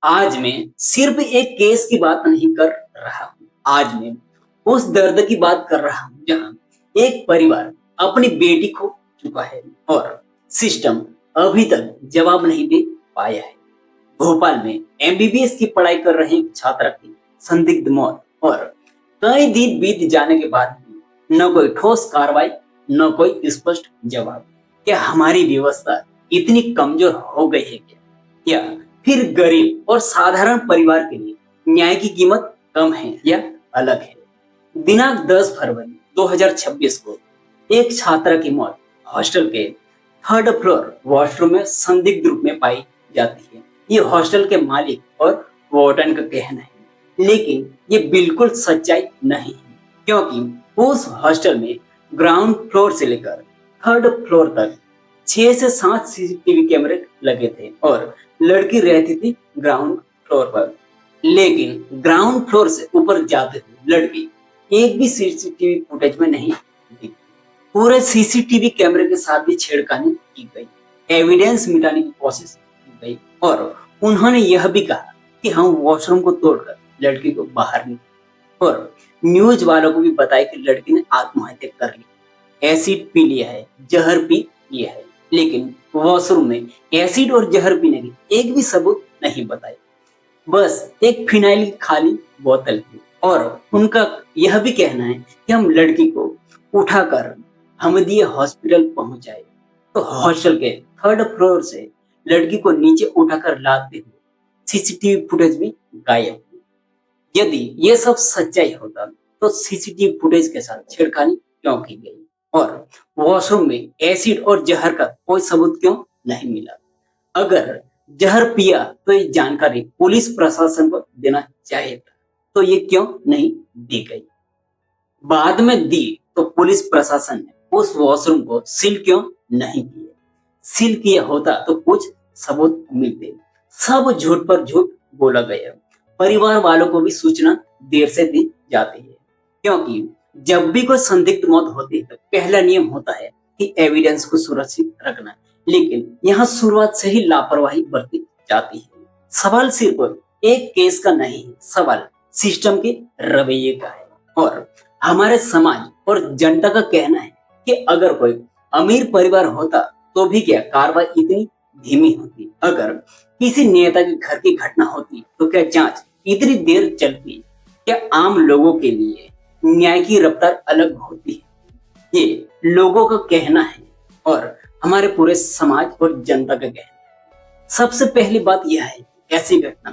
आज मैं सिर्फ एक केस की बात नहीं कर रहा हूँ। आज मैं उस दर्द की बात कर रहा हूँ जहाँ एक परिवार अपनी बेटी खो चुका है और सिस्टम अभी तक जवाब नहीं दे पाया है। भोपाल में एमबीबीएस की पढ़ाई कर रही एक छात्रा की संदिग्ध मौत और कई दिन बीत जाने के बाद भी न कोई ठोस कार्रवाई, न कोई स्पष्ट जवाब। क्या हमारी व्यवस्था इतनी कमजोर हो गई है क्या? या फिर गरीब और साधारण परिवार के लिए न्याय की कीमत कम है या अलग है? दिनांक 10 फरवरी 2026 को एक छात्रा की मौत हॉस्टल के थर्ड फ्लोर वॉशरूम में संदिग्ध रूप में पाई जाती है। ये हॉस्टल के मालिक और वार्डन का कहना है, लेकिन ये बिल्कुल सच्चाई नहीं है, क्योंकि उस हॉस्टल में ग्राउंड फ्लोर से लेकर थर्ड फ्लोर तक 6 से 7 सीसीटीवी कैमरे लगे थे और लड़की रहती थी ग्राउंड फ्लोर पर। लेकिन ग्राउंड फ्लोर से ऊपर जाते हुए लड़की एक भी सीसीटीवी फुटेज में नहीं दिखी। पूरे सीसीटीवी कैमरे के साथ भी छेड़खानी की गई, एविडेंस मिटाने की कोशिश की गई और उन्होंने यह भी कहा कि हम वॉशरूम को तोड़कर लड़की को बाहर निकाले और न्यूज वालों को भी बताया कि लड़की ने आत्महत्या कर ली, एसिड पी लिया है, जहर पी लिया है। लेकिन वॉशरूम में एसिड और जहर पीने के एक भी सबूत नहीं बताए, बस एक फिनाइल की खाली बोतल थी और उनका यह भी कहना है कि हम लड़की को उठाकर हमदिया हॉस्पिटल पहुंचाए। तो हॉस्टल के थर्ड फ्लोर से लड़की को नीचे उठाकर लाते हुए सीसीटीवी फुटेज भी गायब हुई। यदि ये सब सच्चाई होता तो सीसीटीवी फुटेज के साथ छेड़खानी क्यों की गई और वॉशरूम में एसिड और जहर का कोई सबूत क्यों नहीं मिला? अगर जहर पिया तो ये जानकारी पुलिस प्रशासन को देना चाहिए था, तो ये क्यों नहीं दी गई? बाद में दी तो पुलिस प्रशासन ने उस वॉशरूम को सील क्यों नहीं किया? सील किया होता तो कुछ सबूत मिलते। सब झूठ पर झूठ बोला गया। परिवार वालों को भी सूचना देर से दी जाती है, क्योंकि जब भी कोई संदिग्ध मौत होती है तो पहला नियम होता है कि एविडेंस को सुरक्षित रखना, लेकिन यहाँ शुरुआत से ही लापरवाही बरती जाती है। सवाल सिर्फ एक केस का नहीं है, सवाल सिस्टम के रवैये का है और हमारे समाज और जनता का कहना है कि अगर कोई अमीर परिवार होता तो भी क्या कार्रवाई इतनी धीमी होती? अगर किसी नेता के घर की घटना होती तो क्या जांच इतनी देर चलती? क्या आम लोगों के लिए न्याय की रफ्तार अलग होती है? ये लोगों का कहना है और हमारे पूरे समाज और जनता का कहना है। सबसे पहली बात यह है, ऐसी घटना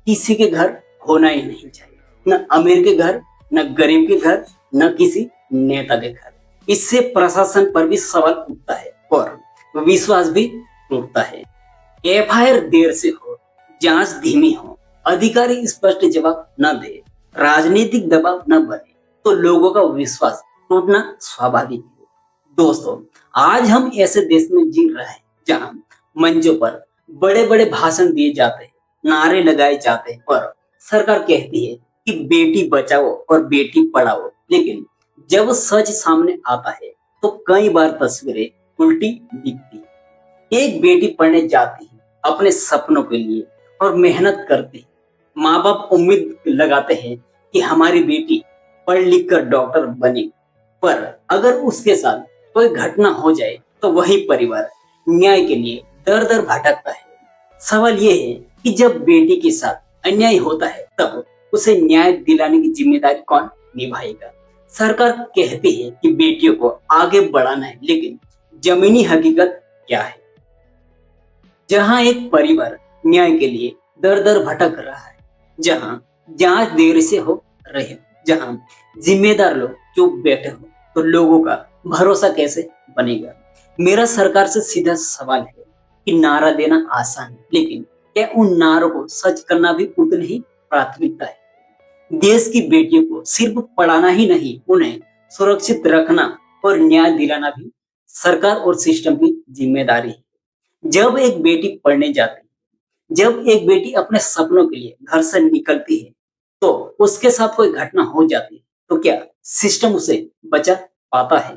किसी के घर होना ही नहीं चाहिए, न अमीर के घर, न गरीब के घर, न किसी नेता के घर। इससे प्रशासन पर भी सवाल उठता है और विश्वास भी टूटता है। एफआईआर देर से हो, जांच धीमी हो, अधिकारी स्पष्ट जवाब न दे, राजनीतिक दबाव न बने, तो लोगों का विश्वास टूटना स्वाभाविक है। दोस्तों, आज हम ऐसे देश में जी रहे हैं जहां मंचों पर बड़े बड़े भाषण दिए जाते हैं, नारे लगाए जाते हैं और सरकार कहती है कि बेटी बचाओ और बेटी पढ़ाओ, लेकिन जब सच सामने आता है तो कई बार तस्वीरें उल्टी दिखती है। एक बेटी पढ़ने जाती है अपने सपनों के लिए और मेहनत करती है। माँ बाप उम्मीद लगाते हैं कि हमारी बेटी पढ़ लिख कर डॉक्टर बने, पर अगर उसके साथ कोई घटना हो जाए तो वही परिवार न्याय के लिए दर दर भटकता है। सवाल यह है कि जब बेटी के साथ अन्याय होता है तब उसे न्याय दिलाने की जिम्मेदारी कौन निभाएगा? सरकार कहती है कि बेटियों को आगे बढ़ाना है, लेकिन जमीनी हकीकत क्या है? जहां एक परिवार न्याय के लिए दर दर भटक रहा है, जहां जांच देर से हो रही है, जहां जिम्मेदार लोग चुप बैठे हो, तो लोगों का भरोसा कैसे बनेगा? मेरा सरकार से सीधा सवाल है कि नारा देना आसान है, लेकिन क्या उन नारों को सच करना भी उतनी ही प्राथमिकता है? देश की बेटियों को सिर्फ पढ़ाना ही नहीं, उन्हें सुरक्षित रखना और न्याय दिलाना भी सरकार और सिस्टम की जिम्मेदारी है। जब एक बेटी पढ़ने जाती है, जब एक बेटी अपने सपनों के लिए घर से निकलती है, तो उसके साथ कोई घटना हो जाती है, तो क्या सिस्टम उसे बचा पाता है?